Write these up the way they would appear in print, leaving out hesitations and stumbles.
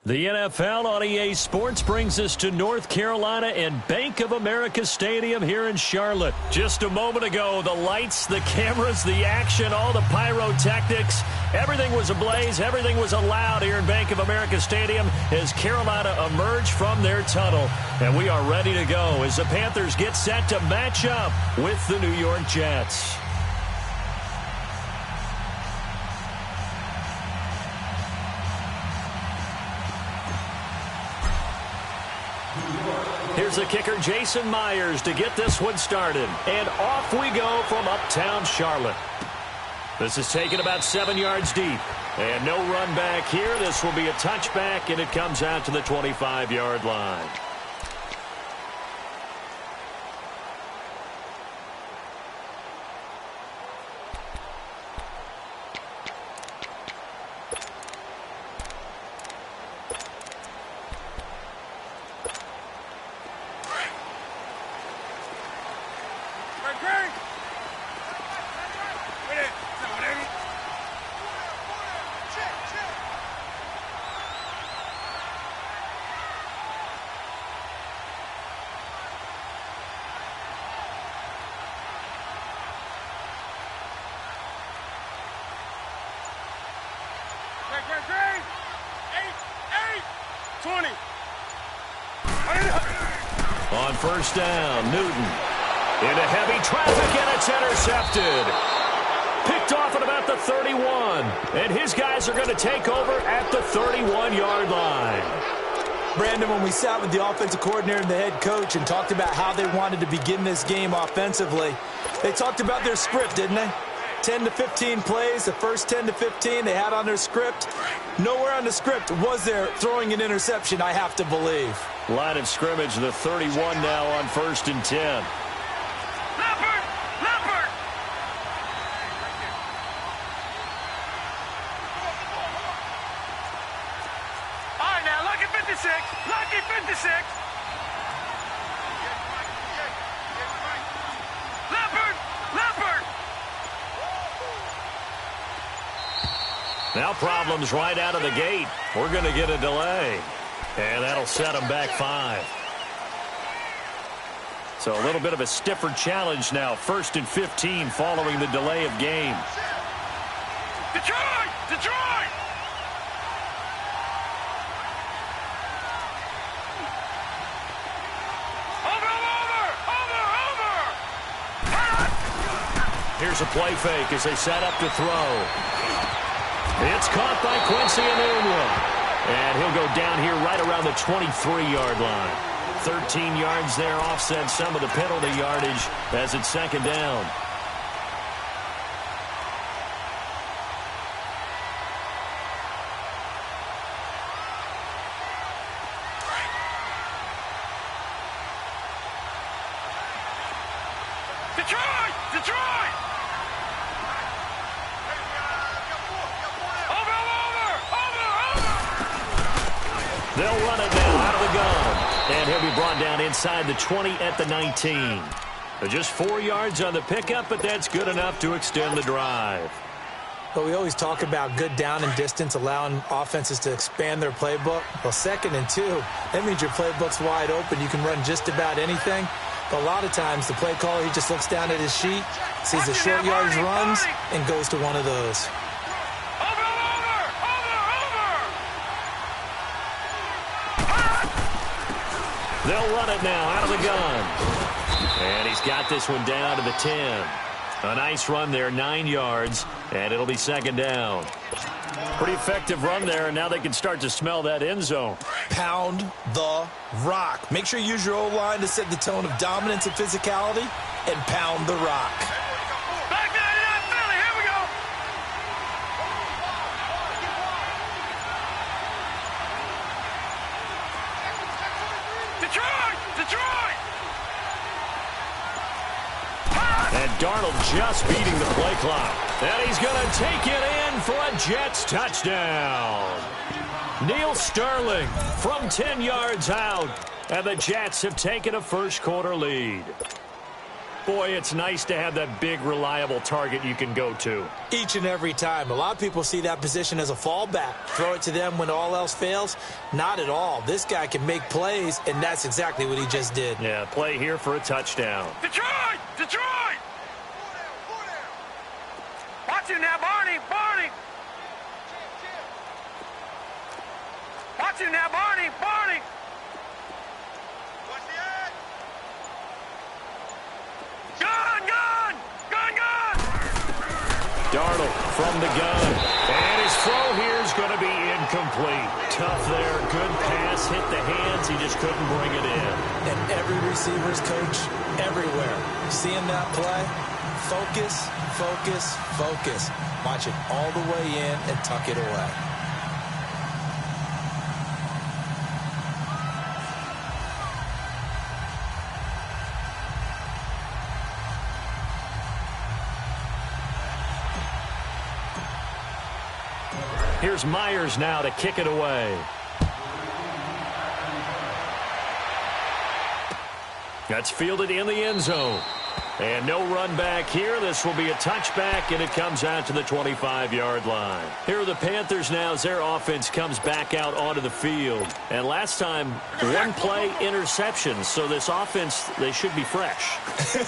The NFL on EA Sports brings us to North Carolina and Bank of America Stadium here in Charlotte. Just a moment ago, the lights, the cameras, the action, all the pyrotechnics, everything was ablaze, everything was allowed here in Bank of America Stadium as Carolina emerged from their tunnel. And we are ready to go as the Panthers get set to match up with the New York Jets. Here's the kicker, Jason Myers, to get this one started. And off we go from uptown Charlotte. This is taken about 7 yards deep. And no run back here. This will be a touchback, and it comes out to the 25-yard line. On first down, Newton into heavy traffic, and it's intercepted. Picked off at about the 31, and his guys are going to take over at the 31-yard line. Brandon, when we sat with the offensive coordinator and the head coach and talked about how they wanted to begin this game offensively, they talked about their script, didn't they? 10 to 15 plays, the first 10 to 15 they had on their script. Nowhere on the script was there throwing an interception, I have to believe. Line of scrimmage, the 31 now on first and 10. Leopard! Leopard! All right, now, lucky 56. Lucky 56. Leopard! Leopard! Now problems right out of the gate. We're going to get a delay. And that'll set them back 5. So a little bit of a stiffer challenge now. First and 15 following the delay of game. Detroit! Detroit! Over! Here's a play fake as they set up to throw. It's caught by Quincy Enunwa. And he'll go down here right around the 23-yard line. 13 yards there, offset some of the penalty yardage as it's second down. Detroit! Detroit! They'll run it now out of the gun. And he'll be brought down inside the 20 at the 19. Just 4 yards on the pickup, but that's good enough to extend the drive. But we always talk about good down and distance, allowing offenses to expand their playbook. Well, 2nd and 2, that means your playbook's wide open. You can run just about anything. But a lot of times, the play caller, he just looks down at his sheet, sees the short yardage runs, and goes to one of those. They'll run it now out of the gun. And he's got this one down to the 10. A nice run there, 9 yards, and it'll be second down. Pretty effective run there, and now they can start to smell that end zone. Pound the rock. Make sure you use your O-line to set the tone of dominance and physicality, and pound the rock. Back there, Philly, here we go. Detroit! Detroit! And Darnold just beating the play clock. And he's going to take it in for a Jets touchdown. Neil Sterling from 10 yards out. And the Jets have taken a first quarter lead. Boy, it's nice to have that big, reliable target you can go to. Each and every time. A lot of people see that position as a fallback. Throw it to them when all else fails. Not at all. This guy can make plays, and that's exactly what he just did. Yeah, play here for a touchdown. Detroit! Detroit! Watch him now, Barney! Barney! Watch him now, Barney! Barney! Gun! Gun! Gun! Gun! Darnold from the gun. And his throw here is going to be incomplete. Tough there. Good pass. Hit the hands. He just couldn't bring it in. And every receiver's coach everywhere. Seeing that play, focus, focus, focus. Watch it all the way in and tuck it away. Here's Myers now to kick it away. That's fielded in the end zone. And no run back here. This will be a touchback, and it comes out to the 25-yard line. Here are the Panthers now as their offense comes back out onto the field. And last time, one play interception. So this offense, they should be fresh.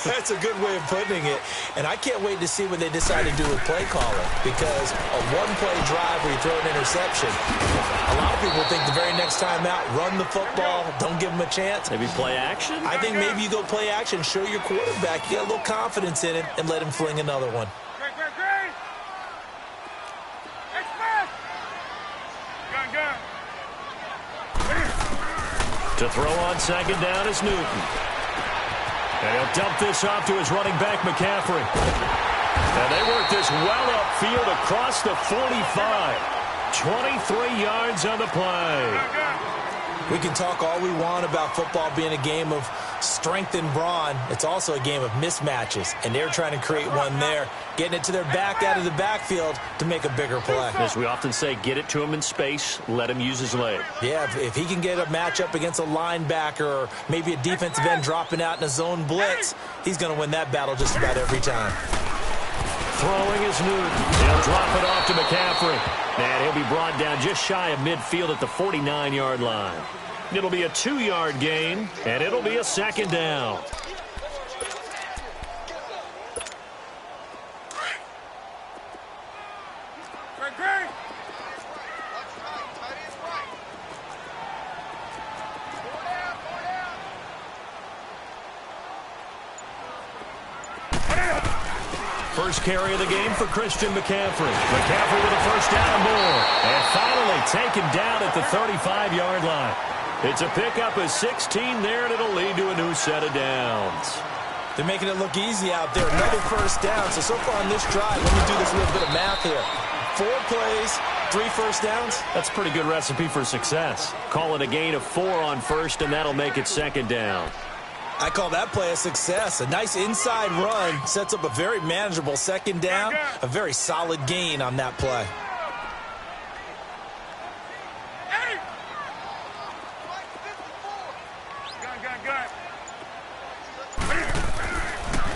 That's a good way of putting it. And I can't wait to see what they decide to do with play calling, because a one-play drive where you throw an interception, a lot of people think the very next time out, run the football, don't give them a chance. Maybe play action? I think maybe you go play action, show your quarterback, get a little confidence in it, and let him fling another one. Great, great, great! Express! Gun, gun! To throw on second down is Newton. And he'll dump this off to his running back, McCaffrey. And they work this well upfield across the 45. 23 yards on the play. We can talk all we want about football being a game of strength and brawn. It's also a game of mismatches, and they're trying to create one there, getting it to their back out of the backfield to make a bigger play. As we often say, get it to him in space, let him use his leg. Yeah, if he can get a matchup against a linebacker or maybe a defensive end dropping out in a zone blitz, he's going to win that battle just about every time. Throwing is Newton. He'll drop it off to McCaffrey. And he'll be brought down just shy of midfield at the 49-yard line. It'll be a 2-yard gain, and it'll be a second down. First carry of the game for Christian McCaffrey. McCaffrey with a first down and more. And finally taken down at the 35-yard line. It's a pickup of 16 there, and it'll lead to a new set of downs. They're making it look easy out there. Another first down. So far on this drive, let me do this little bit of math here. 4 plays, 3 first downs. That's a pretty good recipe for success. Call it a gain of 4 on first, and that'll make it second down. I call that play a success. A nice inside run sets up a very manageable second down. A very solid gain on that play.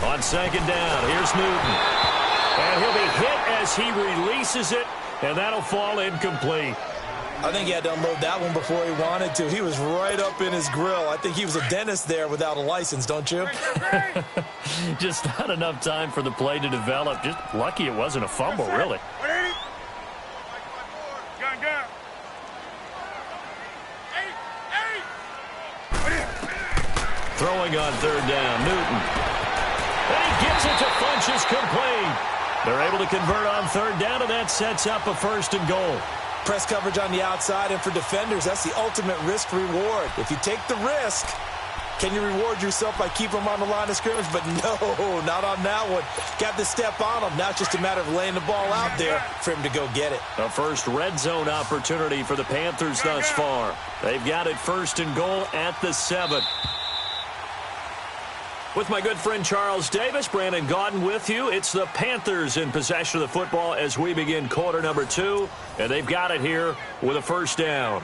On second down, here's Newton. And he'll be hit as he releases it, and that'll fall incomplete. I think he had to unload that one before he wanted to. He was right up in his grill. I think he was a dentist there without a license, don't you? Just not enough time for the play to develop. Just lucky it wasn't a fumble, really. Throwing on third down, Newton. And he gets it to Funchess complete. They're able to convert on third down, and that sets up a first and goal. Press coverage on the outside, and for defenders, that's the ultimate risk-reward. If you take the risk, can you reward yourself by keeping them on the line of scrimmage? But no, not on that one. Got to step on them. Now it's just a matter of laying the ball out there for him to go get it. A first red zone opportunity for the Panthers thus far. They've got it first and goal at the 7. With my good friend Charles Davis, Brandon Gaudin with you. It's the Panthers in possession of the football as we begin quarter number 2. And they've got it here with a first down.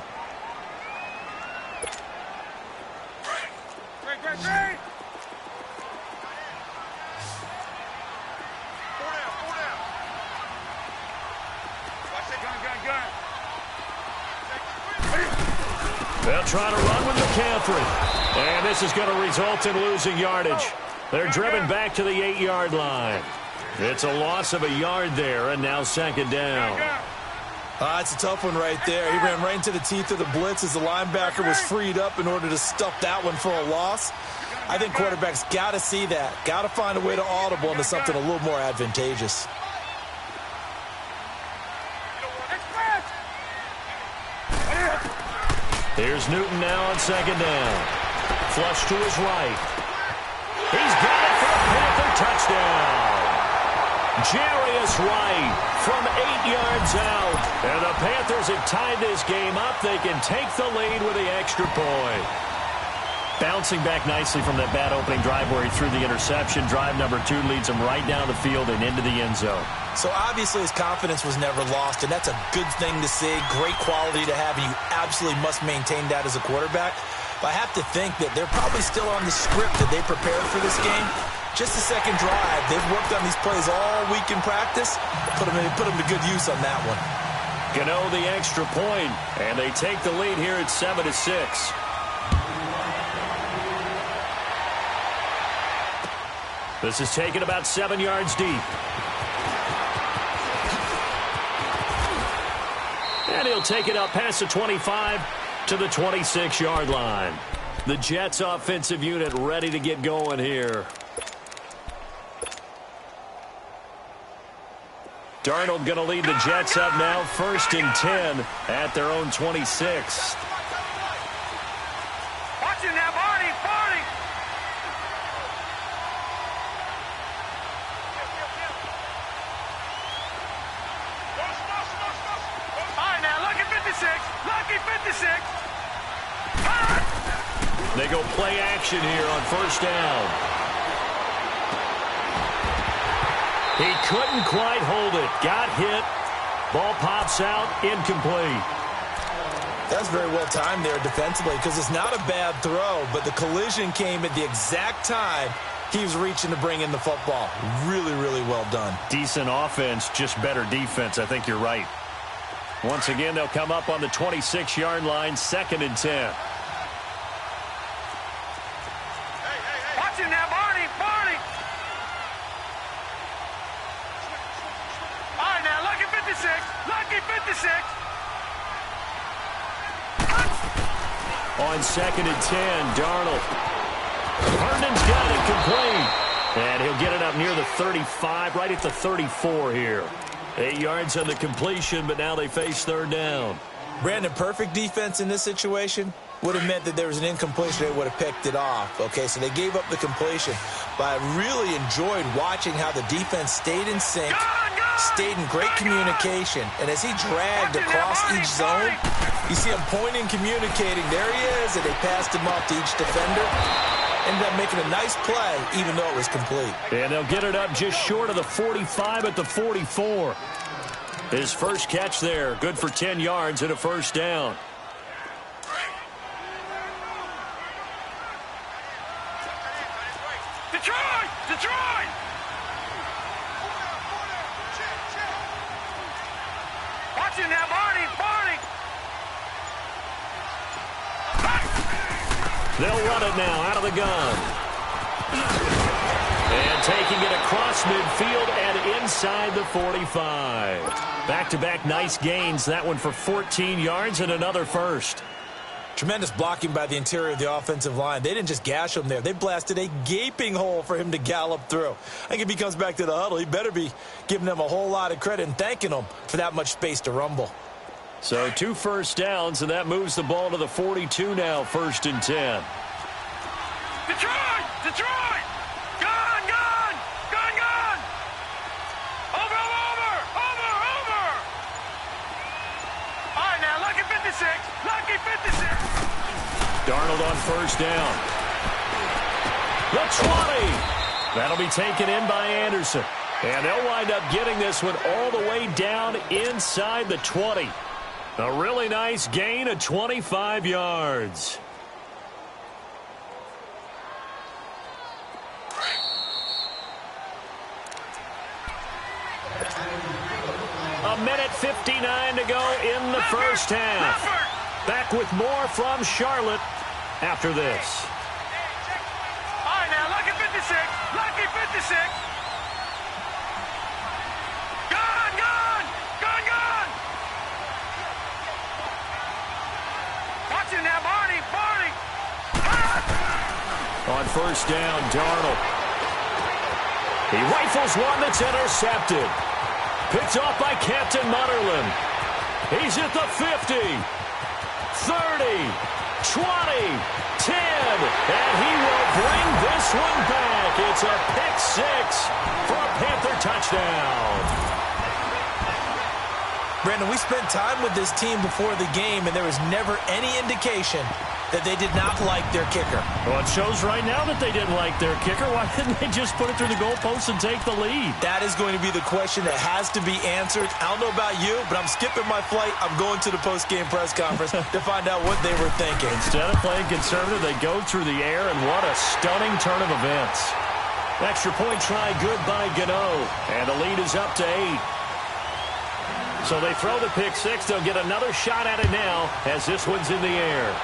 They'll try to run with McCaffrey. And this is going to result in losing yardage. They're driven back to the 8-yard line. It's a loss of a yard there, and now second down. It's a tough one right there. He ran right into the teeth of the blitz as the linebacker was freed up in order to stuff that one for a loss. I think quarterbacks got to see that. Got to find a way to audible into something a little more advantageous. Here's Newton now on second down. Flush to his right. He's got it for a Panther touchdown. Jarius Wright from 8 yards out. And the Panthers have tied this game up. They can take the lead with the extra point. Bouncing back nicely from that bad opening drive where he threw the interception. Drive number 2 leads him right down the field and into the end zone. So obviously his confidence was never lost, and that's a good thing to see. Great quality to have, and you absolutely must maintain that as a quarterback. But I have to think that they're probably still on the script that they prepared for this game. Just the second drive. They've worked on these plays all week in practice. Put them to good use on that one. Gano the extra point, and they take the lead here at 7-6. This is taken about 7 yards deep. And he'll take it up past the 25 to the 26-yard line. The Jets offensive unit ready to get going here. Darnold going to lead the Jets up now, 1st and 10 at their own 26. Watching that, Barney, Barney. All right, now, lucky 56. Lucky 56. They go play action here on 1st down. He couldn't quite hold it. Got hit. Ball pops out. Incomplete. That's very well timed there defensively because it's not a bad throw, but the collision came at the exact time he was reaching to bring in the football. Really, really well done. Decent offense, just better defense. I think you're right. Once again, they'll come up on the 26-yard line, 2nd and 10. Watching that, Barney, Barney. All right, now, lucky 56. Lucky 56. On 2nd and 10, Darnold. Herndon's got it complete. And he'll get it up near the 35, right at the 34 here. 8 yards on the completion, but now they face 3rd down. Brandon, perfect defense in this situation would have meant that there was an incompletion. They would have picked it off. Okay, so they gave up the completion. But I really enjoyed watching how the defense stayed in sync, stayed in great communication. And as he dragged across each zone, you see him pointing, communicating. There he is, and they passed him off to each defender. Ended up making a nice play, even though it was complete. And they'll get it up just short of the 45 at the 44. His first catch there, good for 10 yards and a 1st down. Detroit! Detroit! Watching that, Barney, Barney. They'll run it now out of the gun. And taking it across midfield and inside the 45. Back-to-back nice gains. That one for 14 yards and another 1st. Tremendous blocking by the interior of the offensive line. They didn't just gash him there. They blasted a gaping hole for him to gallop through. I think if he comes back to the huddle, he better be giving them a whole lot of credit and thanking them for that much space to rumble. So 2 1st downs, and that moves the ball to the 42 now, 1st and 10. Detroit! Detroit! Gone! Gone! Gone! Gone! Over! Over! Over! Over! All right, now, lucky 56. Lucky 56. Darnold on 1st down. The 20. That'll be taken in by Anderson. And they'll wind up getting this one all the way down inside the 20. A really nice gain of 25 yards. A minute 59 to go in the 1st half. Back with more from Charlotte after this. All right, now, lucky 56. Lucky 56. Gone, gone. Gone, gone. Watch it now, Barney. Barney. On first down, Darnold. He rifles one that's intercepted. Picked off by Captain Mutterland. He's at the 50, 30, 20, 10, and he will bring this one back. It's a pick six for a Panther touchdown. Brandon, we spent time with this team before the game, and there was never any indication that they did not like their kicker. Well, it shows right now that they didn't like their kicker. Why didn't they just put it through the goalpost and take the lead? That is going to be the question that has to be answered. I don't know about you, but I'm skipping my flight. I'm going to the post-game press conference to find out what they were thinking. Instead of playing conservative, they go through the air, and what a stunning turn of events. Extra point try, good by Gano, and the lead is up to 8. So they throw the pick six. They'll get another shot at it now as this one's in the air.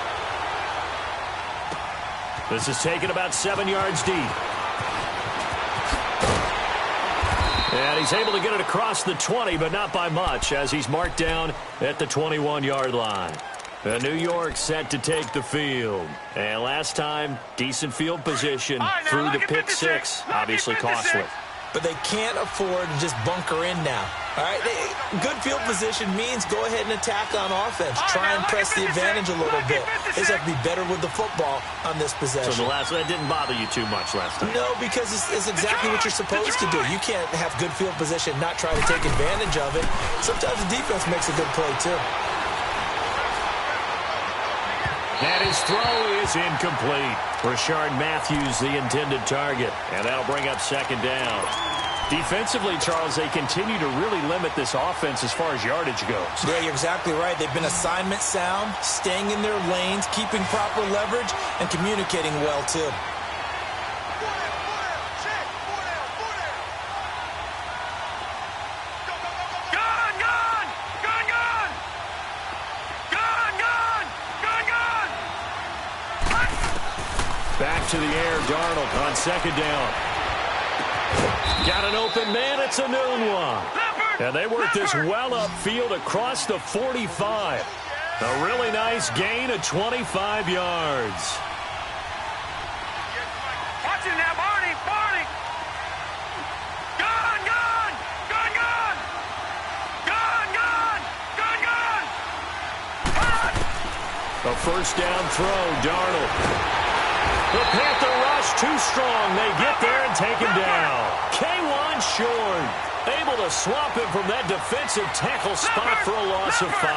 This is taken about 7 yards deep. And he's able to get it across the 20, but not by much, as he's marked down at the 21-yard line. New York set to take the field. And last time, decent field position through the pick six. Obviously costly. But they can't afford to just bunker in now. All right, good field position means go ahead and attack on offense. Try and press the advantage a little bit. They just have to be better with the football on this possession. So that didn't bother you too much last time? No, because it's exactly what you're supposed to do. You can't have good field position, not try to take advantage of it. Sometimes the defense makes a good play, too. And his throw is incomplete. Rashard Matthews, the intended target. And that'll bring up second down. Defensively, Charles, they continue to really limit this offense as far as yardage goes. Yeah, you're exactly right. They've been assignment sound, staying in their lanes, keeping proper leverage, and communicating well, too. Back to the air, Darnold on second down. Got an open man, it's a noon one. And they work this well upfield across the 45. A really nice gain of 25 yards. Watch it now, Barney, Barney. Gone, gone, gone, gone. Gone, gone, gone, gone. A first down throw, Darnold. The Panther rush too strong. They get there and take him down. K1 short. Able to swamp him from that defensive tackle spot for a loss of 5.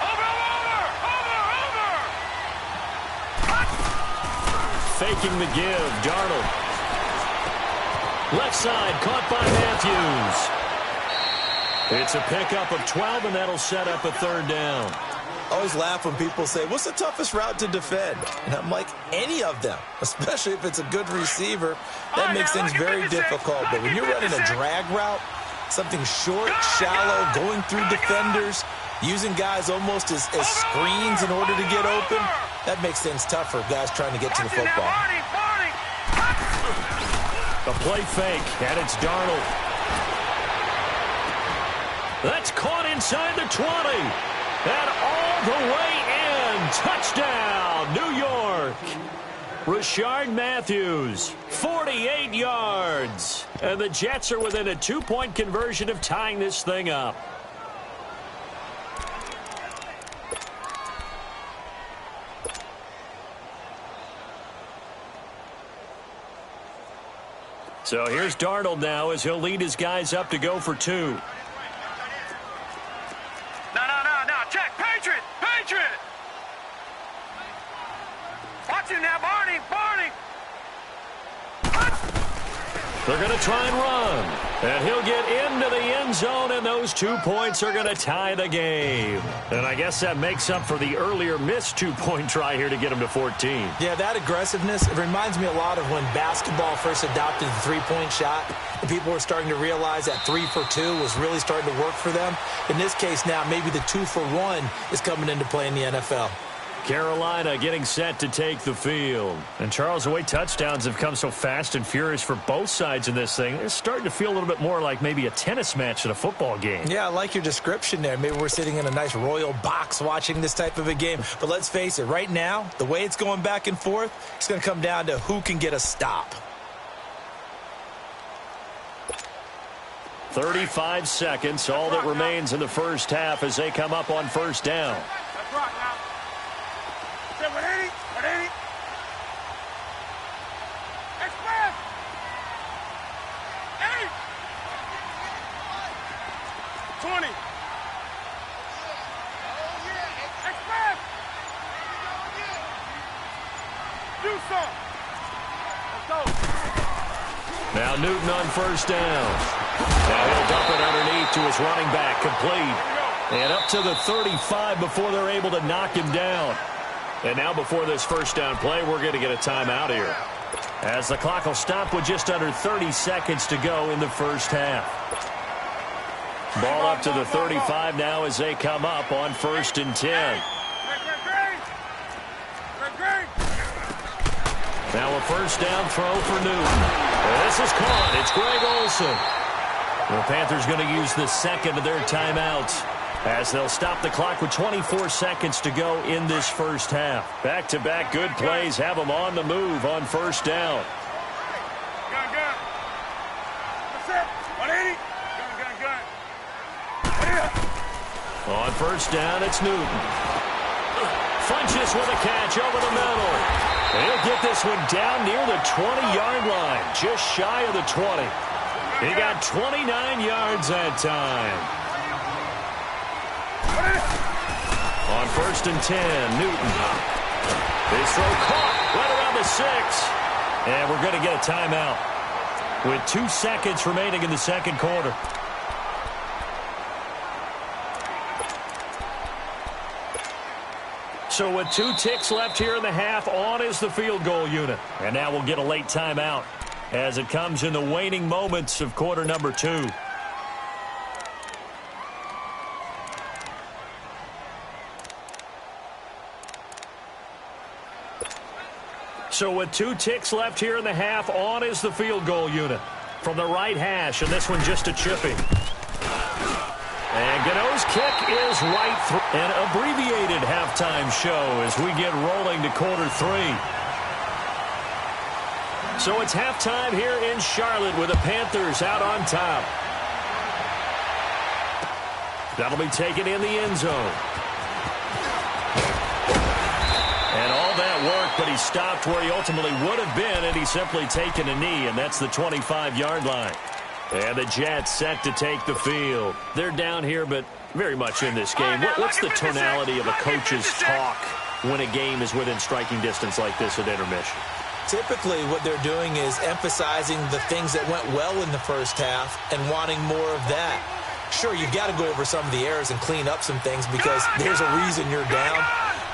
Over. Faking the give, Darnold. Left side, caught by Matthews. It's a pickup of 12, and that'll set up a third down. I always laugh when people say, what's the toughest route to defend? And I'm like, any of them, especially if it's a good receiver. That makes things very difficult. But when you're running a drag route, something short, shallow, going through defenders, using guys almost as screens in order to get open, that makes things tough for guys trying to get to the football. A play fake, and it's Darnold. That's caught inside the 20. And all the way in. Touchdown, New York. Rashard Matthews, 48 yards. And the Jets are within a 2-point conversion of tying this thing up. So here's Darnold now as he'll lead his guys up to go for 2. Check, Patriot! Patriot! Watch him now, Barney! Barney! They're going to try and run. And he'll get into the end end zone, and those 2 points are going to tie the game. And I guess that makes up for the earlier missed 2-point try here to get them to 14. Yeah, that aggressiveness, it reminds me a lot of when basketball first adopted the three-point shot, and people were starting to realize that 3 for 2 was really starting to work for them. In this case now, maybe the 2 for 1 is coming into play in the NFL. Carolina getting set to take the field. And, Charles, the way touchdowns have come so fast and furious for both sides in this thing, it's starting to feel a little bit more like maybe a tennis match at a football game. Yeah, I like your description there. Maybe we're sitting in a nice royal box watching this type of a game. But let's face it, right now, the way it's going back and forth, it's going to come down to who can get a stop. 35 seconds, all that remains in the first half as they come up on first down. That's right now. 180, 180. Express. 8. 20. Express. Do some. Let's go. Now Newton on first down. Now he'll dump it underneath to his running back, complete. And up to the 35 before they're able to knock him down. And now before this first down play, we're going to get a timeout here, as the clock will stop with just under 30 seconds to go in the first half. Ball up to the 35 now as they come up on 1st and 10. Now a first down throw for Newton. This is caught. It's Greg Olsen. The Panthers going to use the second of their timeouts, as they'll stop the clock with 24 seconds to go in this first half. Back-to-back good plays have them on the move on first down. Gun, gun. That's it. 180. Gun, gun, gun. On first down, it's Newton. Funches with a catch over the middle. He'll get this one down near the 20-yard line, just shy of the 20. He got 29 yards that time. On 1st and 10, Newton. His throw caught right around the 6. And we're going to get a timeout with 2 seconds remaining in the second quarter. So with 2 ticks left here in the half, on is the field goal unit. And now we'll get a late timeout as it comes in the waning moments of quarter number 2. So with 2 ticks left here in the half, on is the field goal unit from the right hash, and this one just a chipping. And Gano's kick is right through. An abbreviated halftime show as we get rolling to quarter 3. So it's halftime here in Charlotte with the Panthers out on top. That'll be taken in the end zone. And all that work, but he stopped where he ultimately would have been, and he's simply taken a knee, and that's the 25-yard line. And the Jets set to take the field. They're down here, but very much in this game. What's the tonality of a coach's talk when a game is within striking distance like this at intermission? Typically, what they're doing is emphasizing the things that went well in the first half and wanting more of that. Sure, you've got to go over some of the errors and clean up some things because there's a reason you're down.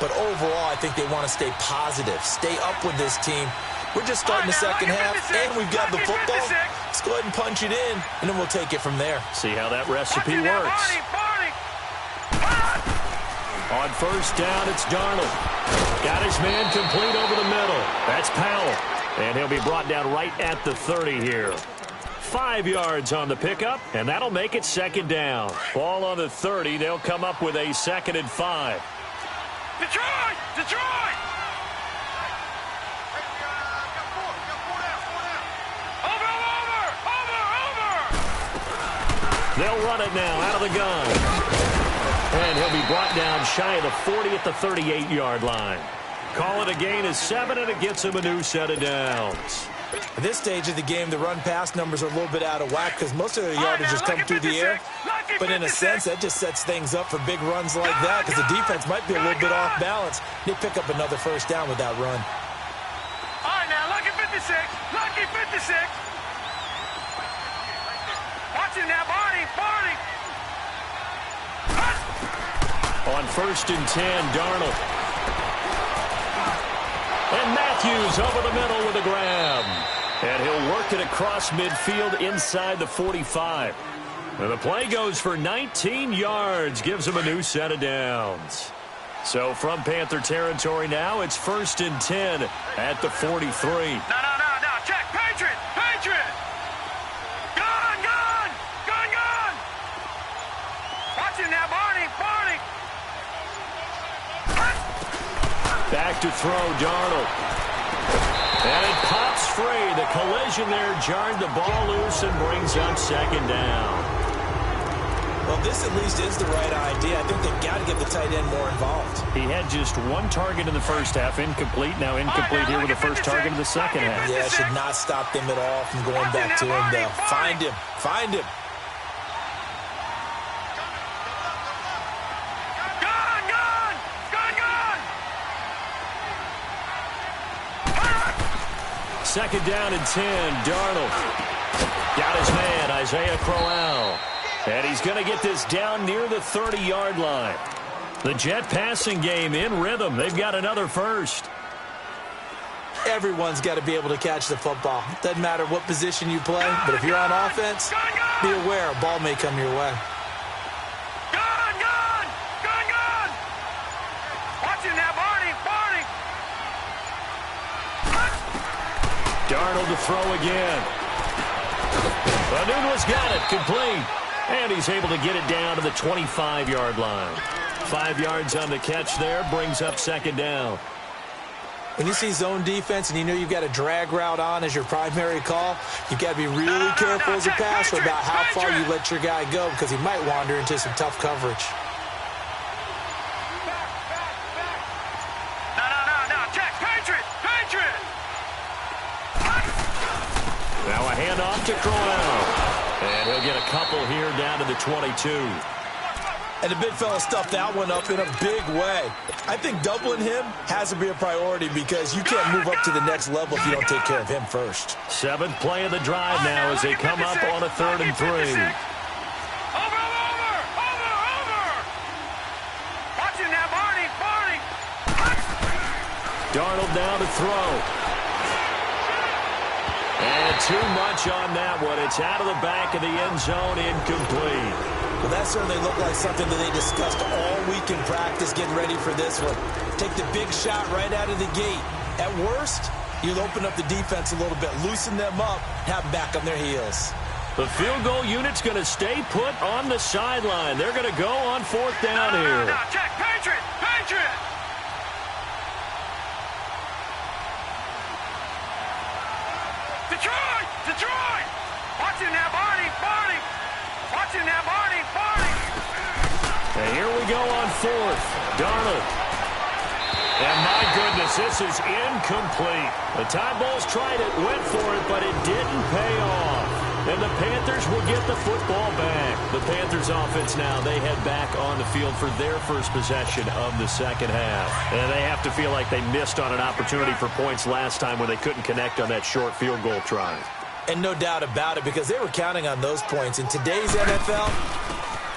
But overall, I think they want to stay positive, stay up with this team. We're just starting the second half, and we've got the football. Let's go ahead and punch it in, and then we'll take it from there. See how that recipe works. On first down, it's Darnold. Got his man complete over the middle. That's Powell. And he'll be brought down right at the 30 here. 5 yards on the pickup, and that'll make it second down. Ball on the 30. They'll come up with a 2nd and 5. Detroit! Detroit! They'll run it now out of the gun. And he'll be brought down shy of the 40 at the 38-yard line. Call it a gain of 7, and it gets him a new set of downs. At this stage of the game, the run-pass numbers are a little bit out of whack because most of their yardage has come through the air. But in a sense, that just sets things up for big runs like that because the defense might be a little bit off balance. They pick up another first down with that run. All right, now, lucky 56. Lucky 56. Watch it now, Barney. On 1st and 10, Darnold. And Matthews over the middle with a grab. And he'll work it across midfield inside the 45. And the play goes for 19 yards, gives him a new set of downs. So from Panther territory now, it's 1st and 10 at the 43. No. Check. Patriot. Gone. Watch him now, Barney. Back to throw, Darnold. And it pops free. The collision there jarred the ball loose and brings up 2nd down. Well, this at least is the right idea. I think they've got to get the tight end more involved. He had just 1 target in the first half, incomplete. Now incomplete here with the first target of the second half. Yeah, it should not stop them at all from going back to him, though. Find him. Gone. 2nd down and 10, Darnold. Got his man, Isaiah Crowell. And he's going to get this down near the 30-yard line. The Jet passing game in rhythm. They've got another first. Everyone's got to be able to catch the football. Doesn't matter what position you play, but if you're on offense, be aware a ball may come your way. Gone. Watch him now, Barney. Darnold to throw again. Anunwa's got it, complete. And he's able to get it down to the 25-yard line. 5 yards on the catch there, brings up 2nd down. When you see zone defense and you know you've got a drag route on as your primary call, you've got to be really careful as a passer about how far you let your guy go because he might wander into some tough coverage. No. Check. Patriot. Now a handoff to Crowell. And he'll get a couple here down to the 22. And the big fella stuffed that one up in a big way. I think doubling him has to be a priority because you can't move up to the next level if you don't take care of him first. 7th play of the drive now as they come up on a 3rd and 3. Over. Watch him now, Barney. Darnold now to throw. And too much on that one. It's out of the back of the end zone, incomplete. Well, that certainly looked like something that they discussed all week in practice getting ready for this one. Take the big shot right out of the gate. At worst, you'll open up the defense a little bit, loosen them up, have them back on their heels. The field goal unit's going to stay put on the sideline. They're going to go on 4th down here. No. Check. Patriot. Detroit. Watch him now, Barney. Watch him now, Barney. And here we go on 4th. Darnold. And my goodness, this is incomplete. The Tide Bulls tried it, went for it, but it didn't pay off. And the Panthers will get the football back. The Panthers offense now, they head back on the field for their first possession of the second half. And they have to feel like they missed on an opportunity for points last time when they couldn't connect on that short field goal try. And no doubt about it, because they were counting on those points. In today's NFL,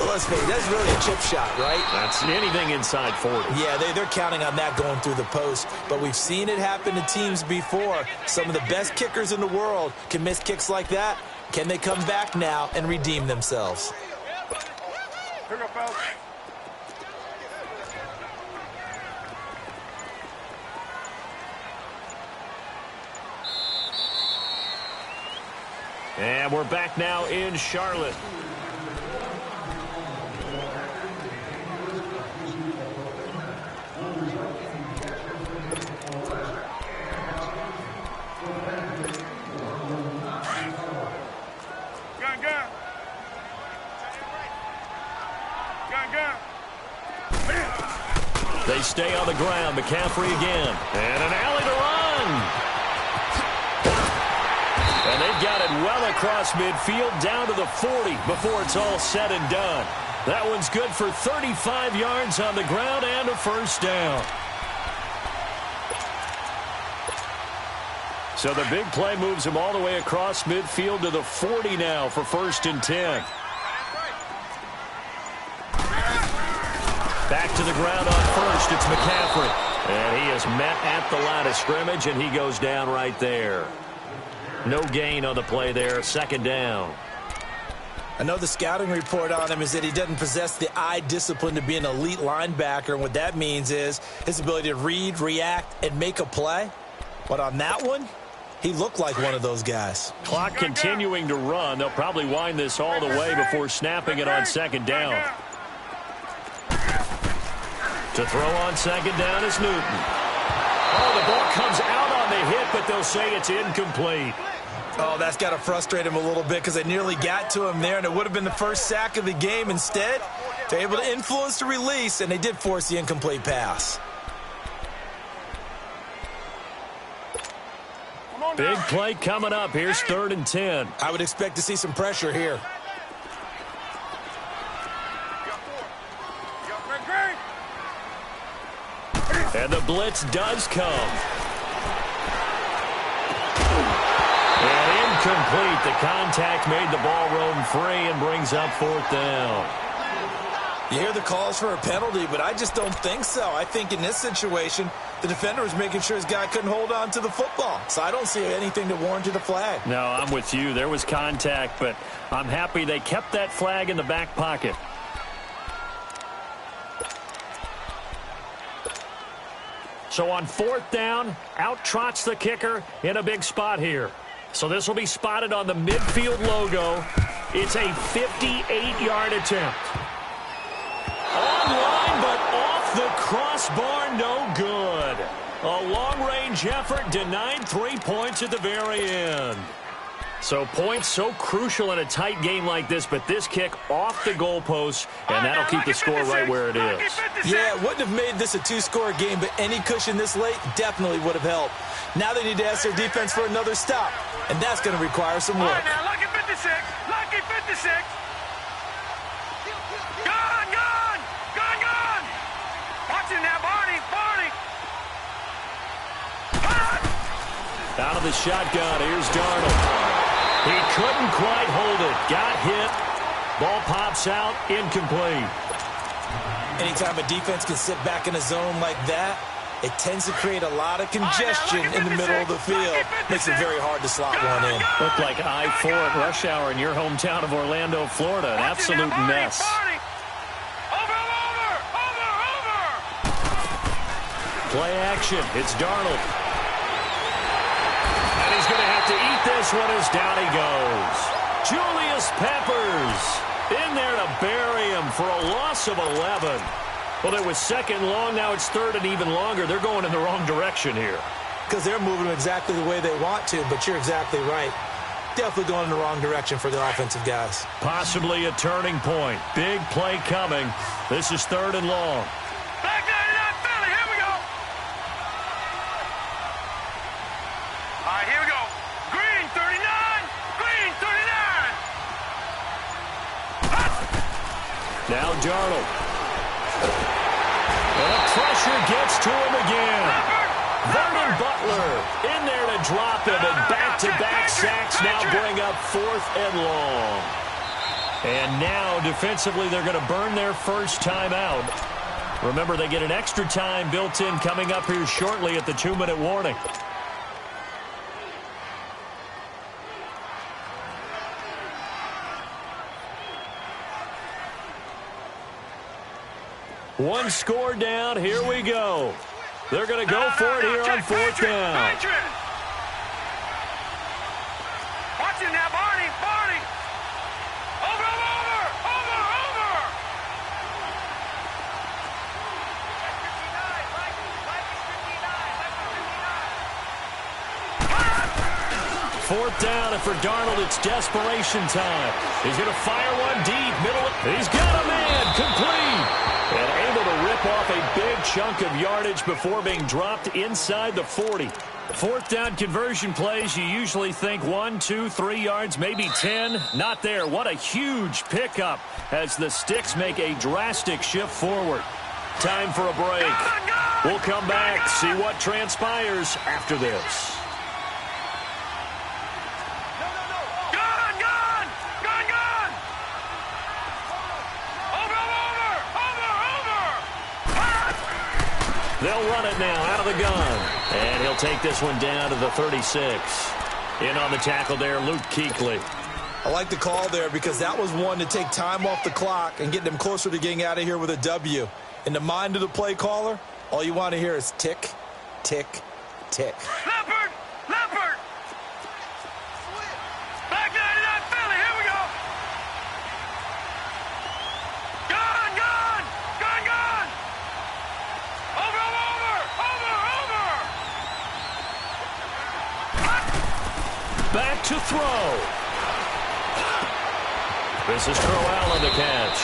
let's face it, that's really a chip shot, right? That's anything inside 40. Yeah, they're counting on that going through the post. But we've seen it happen to teams before. Some of the best kickers in the world can miss kicks like that. Can they come back now and redeem themselves? Here we go, fellas. And we're back now in Charlotte. They stay on the ground. McCaffrey again. And an alley to run. And they've got it well across midfield down to the 40 before it's all said and done. That one's good for 35 yards on the ground and a first down. So the big play moves him all the way across midfield to the 40 now for 1st and 10. Back to the ground on first. It's McCaffrey. And he is met at the line of scrimmage, and he goes down right there. No gain on the play there. Second down. I know the scouting report on him is that he doesn't possess the eye discipline to be an elite linebacker, and what that means is his ability to read, react, and make a play. But on that one, he looked like one of those guys. Clock continuing to run. They'll probably wind this all the way before snapping it on second down. To throw on second down is Newton. Oh, the ball comes out on the hit, but they'll say it's incomplete. Oh, that's got to frustrate him a little bit because they nearly got to him there, and it would have been the first sack of the game. Instead, they're able to influence the release, and they did force the incomplete pass. Big play coming up. Here's 3rd and 10. I would expect to see some pressure here. And the blitz does come. And incomplete. The contact made the ball roam free and brings up 4th down. You hear the calls for a penalty, but I just don't think so. I think in this situation, the defender was making sure his guy couldn't hold on to the football. So I don't see anything to warrant a flag. No, I'm with you. There was contact, but I'm happy they kept that flag in the back pocket. So on 4th down, out trots the kicker in a big spot here. So this will be spotted on the midfield logo. It's a 58-yard attempt. Online, but off the crossbar, no good. A long-range effort denied 3 points at the very end. So points so crucial in a tight game like this, but this kick off the goalpost, and that'll keep the score right where it is. Yeah, it wouldn't have made this a 2-score game, but any cushion this late definitely would have helped. Now they need to ask their defense for another stop, and that's going to require some work. All right, now, lucky 56, lucky 56. Gone, gone, gone, gone. Watching now, Barney, Barney. Out of the shotgun, here's Darnold. He couldn't quite hold it. Got hit. Ball pops out. Incomplete. Anytime a defense can sit back in a zone like that, it tends to create a lot of congestion in the middle of the field. Makes it very hard to slot one in. Looked like I-4 at rush hour in your hometown of Orlando, Florida. An absolute mess. Over, over, over, over. Play action. It's Darnold. And he's going to have to eat this one as down he goes. Julius Peppers in there to bury him for a loss of 11. Well, it was 2nd long. Now it's 3rd and even longer. They're going in the wrong direction here. Because they're moving exactly the way they want to, but you're exactly right. Definitely going in the wrong direction for the offensive guys. Possibly a turning point. Big play coming. This is 3rd and long. Back 99 Philly, here we go. All right, here we go. Green 39, green 39. Now Darnold. And the pressure gets to him again. Vernon Butler in there to drop him, and back-to-back sacks now bring up 4th and long. And now defensively they're going to burn their first time out. Remember, they get an extra time built in coming up here shortly at the 2-minute warning. One score down. Here we go. They're going to go for it here on 4th down. Watch it now, Barney, Barney. Over, over, over, over. 4th down, and for Darnold, it's desperation time. He's going to fire one deep, middle. He's got a man, complete. And able to rip off a big chunk of yardage before being dropped inside the 40. 4th down conversion plays, you usually think 1, 2, 3 yards, maybe 10. Not there. What a huge pickup as the Sticks make a drastic shift forward. Time for a break. We'll come back, see what transpires after this. They'll run it now out of the gun. And he'll take this one down to the 36. In on the tackle there, Luke Kuechly. I like the call there because that was one to take time off the clock and get them closer to getting out of here with a W. In the mind of the play caller, all you want to hear is tick, tick, tick. Leopard! Leopard! Back 99 Philly, here we go! Gun, gun! Gun, gun! Over, over, over, over! Back to throw. This is Crowell on the catch.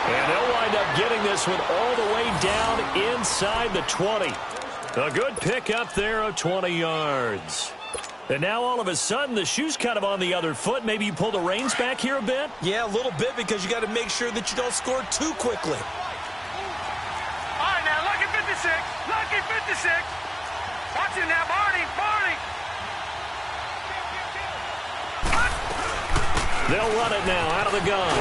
And they'll wind up getting this one all the way down inside the 20. A good pick up there of 20 yards. And now all of a sudden the shoe's kind of on the other foot. Maybe you pull the reins back here a bit? Yeah, a little bit because you got to make sure that you don't score too quickly. All right, now, lucky 56. Lucky 56. Watch it now, Barney. Barney. They'll run it now out of the gun.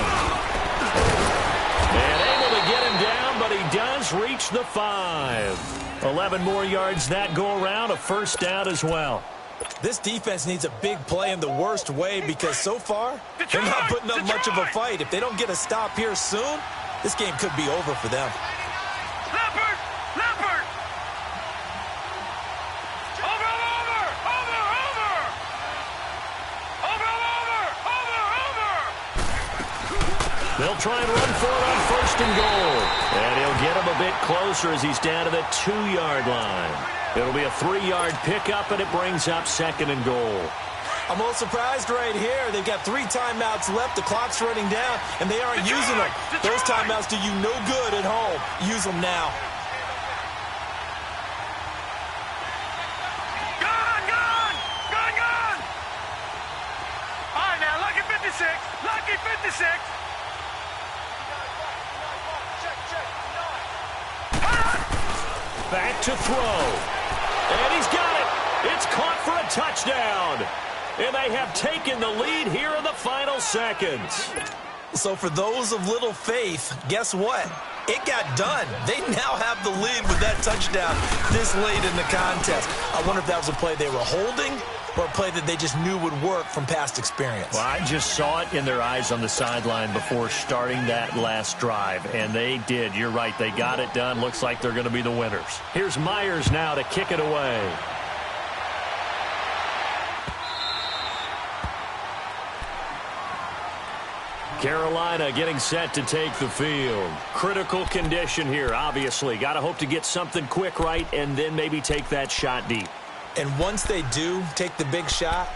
And able to get him down, but he does reach the 5. 11 more yards that go around, a first down as well. This defense needs a big play in the worst way because so far, they're not putting up much of a fight. If they don't get a stop here soon, this game could be over for them. Leopard. Leopard. Over, over, over, over. Over, over, over, over. They'll try and run for it on first and goal. And he'll get him a bit closer as he's down to the 2-yard line. It'll be a 3-yard pickup, and it brings up second and goal. I'm a little surprised right here. They've got 3 timeouts left. The clock's running down, and they aren't using them. Those timeouts do you no good at home. Use them now. Gun, gun, gun, gun. All right, now, lucky 56. Lucky 56. Back to throw. And he's got it. It's caught for a touchdown. And they have taken the lead here in the final seconds. So for those of little faith, guess what? It got done. They now have the lead with that touchdown this late in the contest. I wonder if that was a play they were holding or a play that they just knew would work from past experience. Well, I just saw it in their eyes on the sideline before starting that last drive, and they did. You're right. They got it done. Looks like they're going to be the winners. Here's Myers now to kick it away. Carolina getting set to take the field. Critical condition here, obviously. Got to hope to get something quick right and then maybe take that shot deep. And once they do take the big shot,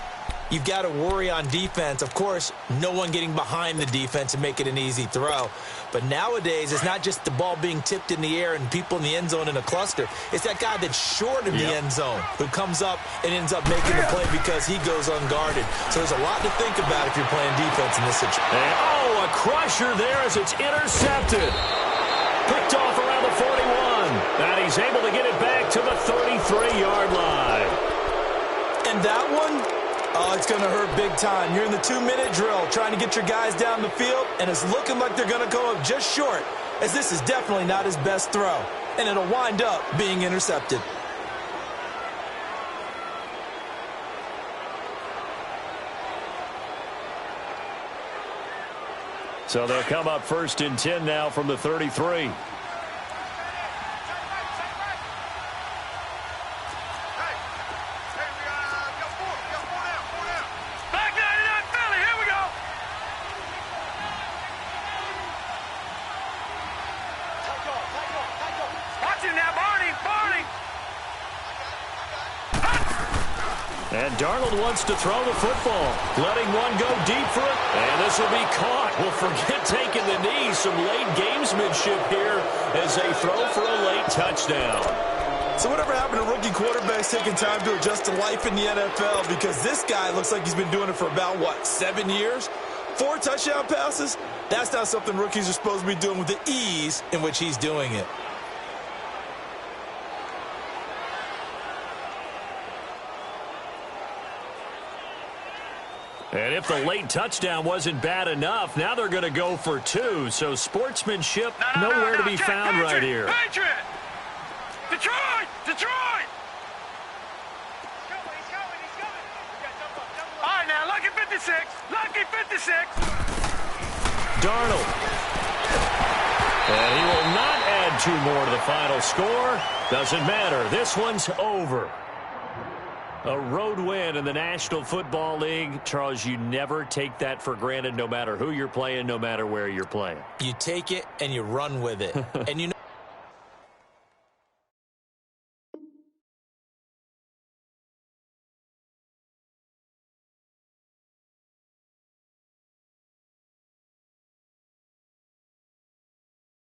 you've got to worry on defense. Of course, no one getting behind the defense and make it an easy throw. But nowadays, it's not just the ball being tipped in the air and people in the end zone in a cluster. It's that guy that's short of the end zone who comes up and ends up making the play because he goes unguarded. So there's a lot to think about if you're playing defense in this situation. And, a crusher there as it's intercepted. Picked off around the 41. And he's able to get it back to the 33-yard line. And that one, it's going to hurt big time. You're in the 2-minute drill trying to get your guys down the field, and it's looking like they're going to go up just short, as this is definitely not his best throw. And it'll wind up being intercepted. So they'll come up first and 10 now from the 33. And Darnold wants to throw the football, letting one go deep for it. And this will be caught. Well, forget taking the knee. Some late gamesmanship here as they throw for a late touchdown. So whatever happened to rookie quarterbacks taking time to adjust to life in the NFL? Because this guy looks like he's been doing it for about, 7 years? 4 touchdown passes? That's not something rookies are supposed to be doing with the ease in which he's doing it. And if the late touchdown wasn't bad enough, now they're going to go for 2. So sportsmanship nowhere to be found right here. Patriot! Detroit! Detroit! He's coming. All right, now, lucky 56. Lucky 56. Darnold. And he will not add 2 more to the final score. Doesn't matter. This one's over. A road win in the National Football League. Charles, you never take that for granted, no matter who you're playing, no matter where you're playing. You take it and you run with it. And you know